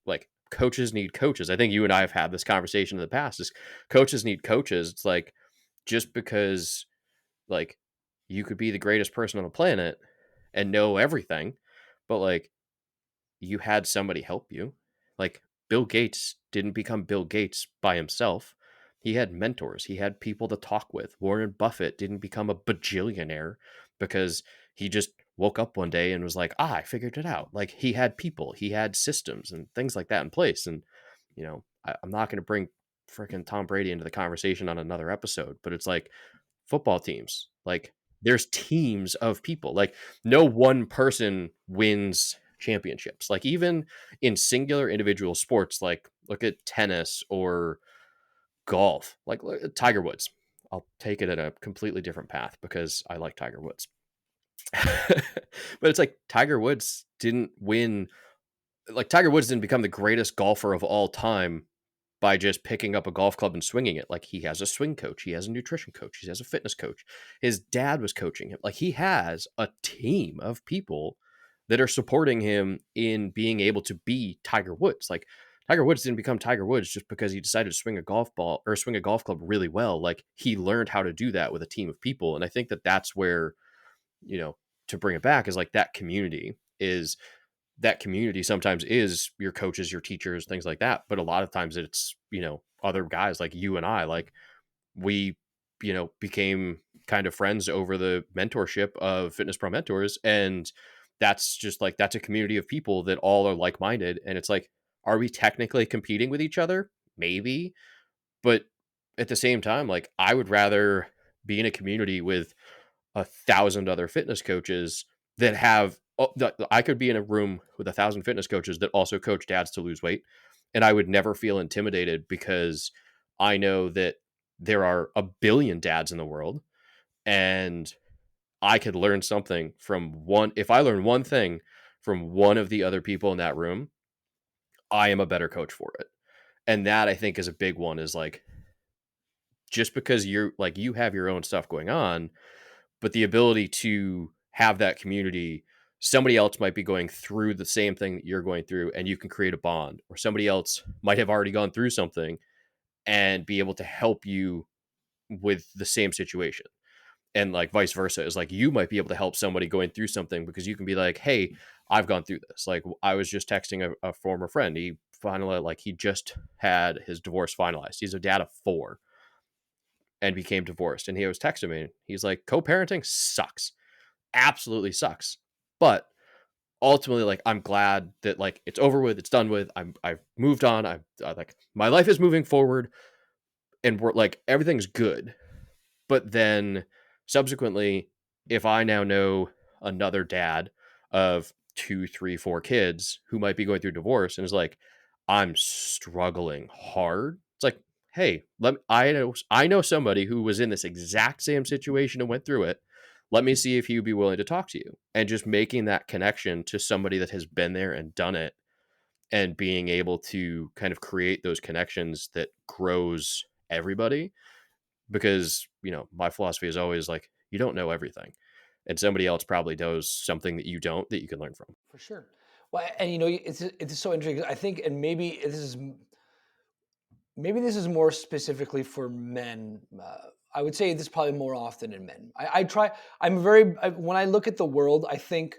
like coaches need coaches. I think you and I have had this conversation in the past, is coaches need coaches. It's like, just because like you could be the greatest person on the planet and know everything, but like you had somebody help you. Like Bill Gates didn't become Bill Gates by himself. He had mentors, he had people to talk with. Warren Buffett didn't become a bajillionaire because he just woke up one day and was like, I figured it out. Like he had people, he had systems and things like that in place. And, I'm not going to bring freaking Tom Brady into the conversation on another episode, but it's like football teams. Like there's teams of people. Like no one person wins championships. Like even in singular individual sports, like look at tennis or golf. Like look at Tiger Woods. I'll take it at a completely different path because I like Tiger Woods. But it's like Tiger Woods didn't win. Like Tiger Woods didn't become the greatest golfer of all time by just picking up a golf club and swinging it. Like he has a swing coach, he has a nutrition coach, he has a fitness coach. His dad was coaching him. Like he has a team of people that are supporting him in being able to be Tiger Woods. Like Tiger Woods didn't become Tiger Woods just because he decided to swing a golf ball or swing a golf club really well. Like he learned how to do that with a team of people. And I think that that's where, to bring it back, is like that community sometimes is your coaches, your teachers, things like that. But a lot of times it's, other guys like you and I, like we, became kind of friends over the mentorship of Fitness Pro Mentors. And that's just like, that's a community of people that all are like-minded. And it's like, are we technically competing with each other? Maybe. But at the same time, like I would rather be in a community with 1,000 other fitness coaches that have, I could be in a room with 1,000 fitness coaches that also coach dads to lose weight. And I would never feel intimidated because I know that there are a billion dads in the world and I could learn something from one. If I learn one thing from one of the other people in that room, I am a better coach for it. And that I think is a big one, is like, just because you're like, you have your own stuff going on, but the ability to have that community, somebody else might be going through the same thing that you're going through and you can create a bond, or somebody else might have already gone through something and be able to help you with the same situation. And like vice versa, is like you might be able to help somebody going through something because you can be like, hey, I've gone through this. Like I was just texting a former friend. He finally, like he just had his divorce finalized. He's a dad of 4 and became divorced. And he was texting me. He's like, co-parenting sucks. Absolutely sucks. But ultimately, like, I'm glad that like it's over with, it's done with. I've moved on. I like my life is moving forward and we're like, everything's good. But then subsequently, if I now know another dad of 2, 3, 4 kids who might be going through divorce and is like, I'm struggling hard. It's like, hey, I know somebody who was in this exact same situation and went through it. Let me see if he would be willing to talk to you. And just making that connection to somebody that has been there and done it, and being able to kind of create those connections that grows everybody. Because, my philosophy is always like, you don't know everything. And somebody else probably knows something that you don't, that you can learn from. For sure. Well, and it's so interesting. I think, and maybe this is more specifically for men. I would say this probably more often in men. I try. When I look at the world, I think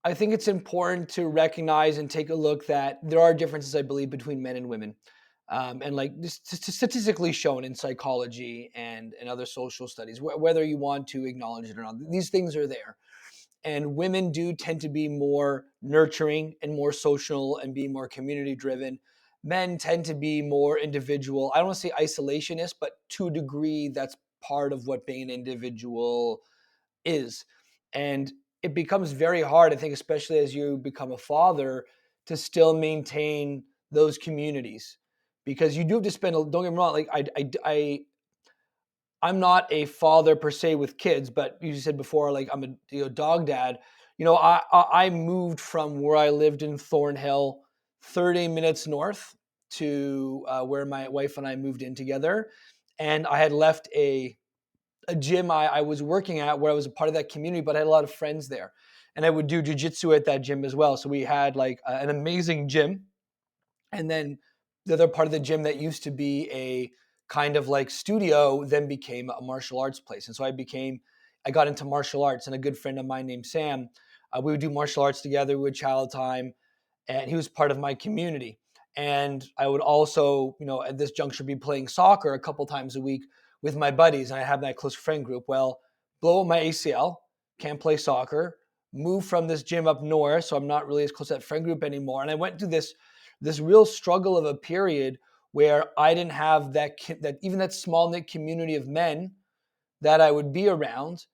it's important to recognize and take a look that there are differences, I believe, between men and women, and like this statistically shown in psychology and other social studies. Whether you want to acknowledge it or not, these things are there. And women do tend to be more nurturing and more social and be more community driven. Men tend to be more individual. I don't want to say isolationist, but to a degree, that's part of what being an individual is. And it becomes very hard, I think, especially as you become a father, to still maintain those communities, because you do have to spend. Don't get me wrong. Like I'm not a father per se with kids, but you said before, like I'm a dog dad. I moved from where I lived in Thornhill, 30 minutes north, to where my wife and I moved in together, and I had left a gym I was working at where I was a part of that community, but I had a lot of friends there. and I would do jujitsu at that gym as well. So we had like an amazing gym, and then the other part of the gym that used to be a kind of like studio then became a martial arts place. And so I got into martial arts, and a good friend of mine named Sam, we would do martial arts together. We would child time, and he was part of my community. And I would also, at this juncture, be playing soccer a couple times a week with my buddies, and I have that close friend group. Well, blow up my ACL, can't play soccer, move from this gym up north, so I'm not really as close to that friend group anymore. And I went through this real struggle of a period where I didn't have that even that small knit community of men that I would be around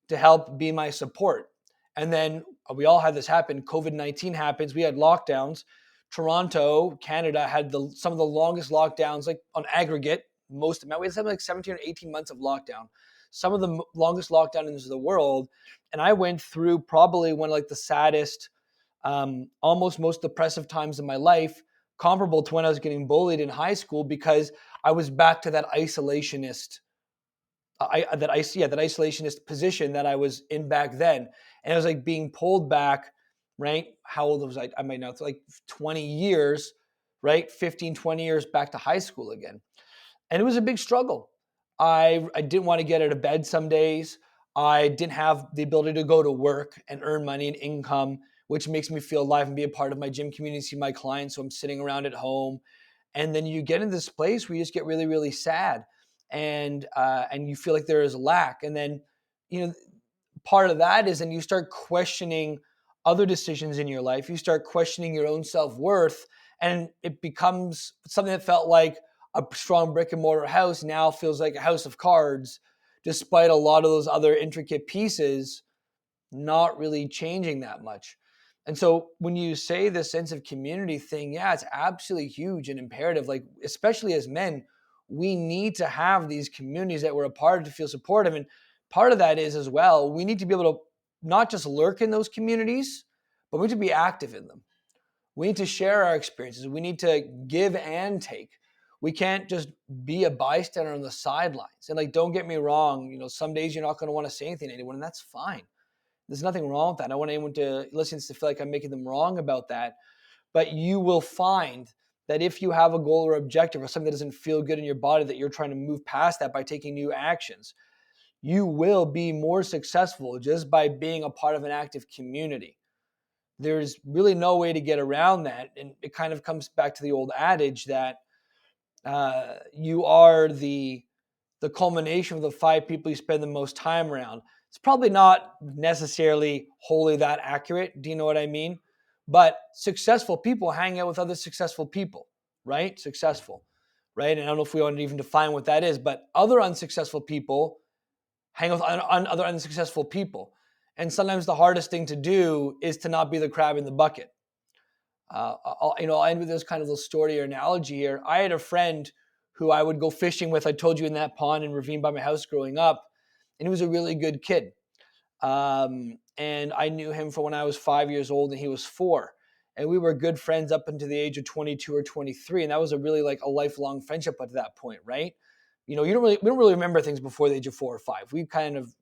to help be my support. And then we all had this happen. COVID-19 happens. We had lockdowns. Toronto, Canada had some of the longest lockdowns, like on aggregate, most of them. We had something like 17 or 18 months of lockdown, some of the longest lockdowns in the world. And I went through probably one of like the saddest, almost most depressive times in my life, comparable to when I was getting bullied in high school, because I was back to that isolationist that isolationist position that I was in back then. And it was like being pulled back, right? How old was I? I might know, like 20 years, right? 15, 20 years back to high school again. And it was a big struggle. I didn't want to get out of bed some days. I didn't have the ability to go to work and earn money and income, which makes me feel alive and be a part of my gym community, see my clients. So I'm sitting around at home, and then you get in this place where you just get really, really sad, and you feel like there is a lack. And then, you know, part of that is, and you start questioning other decisions in your life. You start questioning your own self-worth, and it becomes something that felt like a strong brick and mortar house now feels like a house of cards, despite a lot of those other intricate pieces not really changing that much. And so when you say the sense of community thing, yeah, it's absolutely huge and imperative. Like, especially as men, we need to have these communities that we're a part of to feel supportive. And part of that is as well, we need to be able to not just lurk in those communities, but we need to be active in them. We need to share our experiences. We need to give and take. We can't just be a bystander on the sidelines. And like, don't get me wrong, some days you're not going to want to say anything to anyone, and that's fine. There's nothing wrong with that. I don't want anyone to listen to feel like I'm making them wrong about that. But you will find that if you have a goal or objective or something that doesn't feel good in your body, that you're trying to move past that by taking new actions, you will be more successful just by being a part of an active community. There's really no way to get around that. And it kind of comes back to the old adage that you are the culmination of the 5 people you spend the most time around. It's probably not necessarily wholly that accurate. Do you know what I mean? But successful people hang out with other successful people, right? Successful, right? And I don't know if we want to even define what that is, but other unsuccessful people hang out with other unsuccessful people. And sometimes the hardest thing to do is to not be the crab in the bucket. I'll end with this kind of little story or analogy here. I had a friend who I would go fishing with. I told you, in that pond and ravine by my house growing up, and he was a really good kid. And I knew him from when I was 5 years old and he was 4. And we were good friends up until the age of 22 or 23. And that was a really like a lifelong friendship at that point, right? We don't really remember things before the age of 4 or 5. We kind of,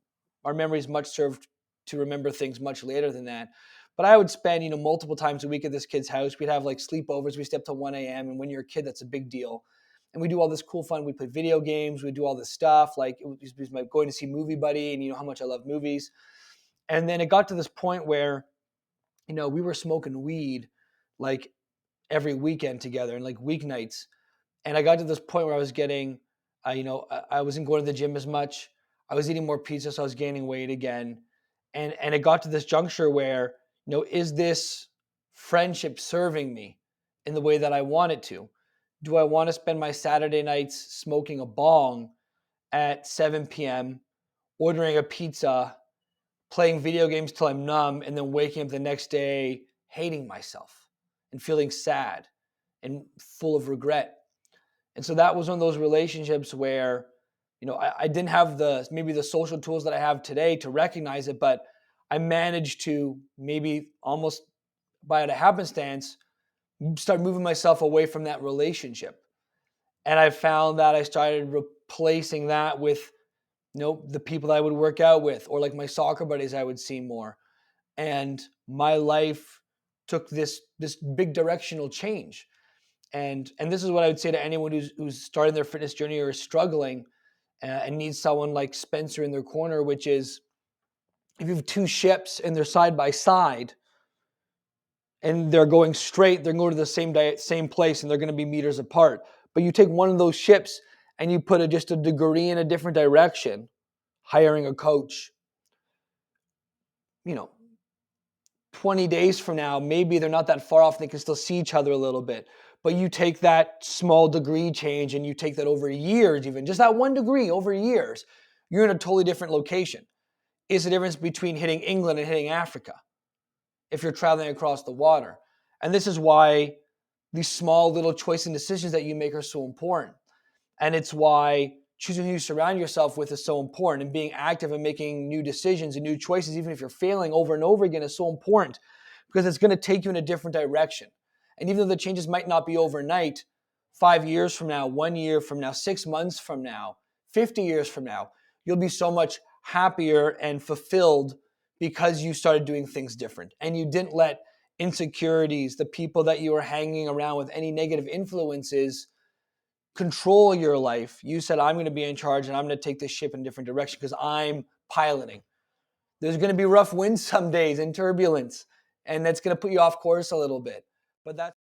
our memories much served to remember things much later than that. But I would spend, multiple times a week at this kid's house. We'd have like sleepovers. We stay up till 1 a.m. And when you're a kid, that's a big deal. And we do all this cool fun. We play video games. We do all this stuff. Like, it was my going to see Movie Buddy, and you know how much I love movies. And then it got to this point where, we were smoking weed like every weekend together, and like weeknights. And I got to this point where I was getting, I wasn't going to the gym as much. I was eating more pizza, so I was gaining weight again. And it got to this juncture where, is this friendship serving me in the way that I want it to? Do I want to spend my Saturday nights smoking a bong at 7 p.m., ordering a pizza, playing video games till I'm numb, and then waking up the next day hating myself and feeling sad and full of regret? And so that was one of those relationships where, I didn't have maybe the social tools that I have today to recognize it, but I managed to, maybe almost by a happenstance, start moving myself away from that relationship. And I found that I started replacing that with, the people that I would work out with, or like my soccer buddies I would see more. and my life took this big directional change. And this is what I would say to anyone who's starting their fitness journey or is struggling, and needs someone like Spencer in their corner, which is, if you have two ships and they're side by side and they're going straight, they're going to the same place, and they're going to be meters apart. But you take one of those ships and you put just a degree in a different direction, hiring a coach, you know, 20 days from now, maybe they're not that far off and they can still see each other a little bit. But you take that small degree change and you take that over years, even just that 1 degree over years, you're in a totally different location. Is the difference between hitting England and hitting Africa if you're traveling across the water. And this is why these small little choice and decisions that you make are so important. And it's why choosing who you surround yourself with is so important, and being active and making new decisions and new choices, even if you're failing over and over again, is so important, because it's going to take you in a different direction. And even though the changes might not be overnight, 5 years from now, 1 year from now, 6 months from now, 50 years from now, you'll be so much happier and fulfilled because you started doing things different and you didn't let insecurities, the people that you were hanging around with, any negative influences control your life. You said, I'm going to be in charge and I'm going to take this ship in a different direction because I'm piloting. There's going to be rough winds some days and turbulence, and that's going to put you off course a little bit. But that's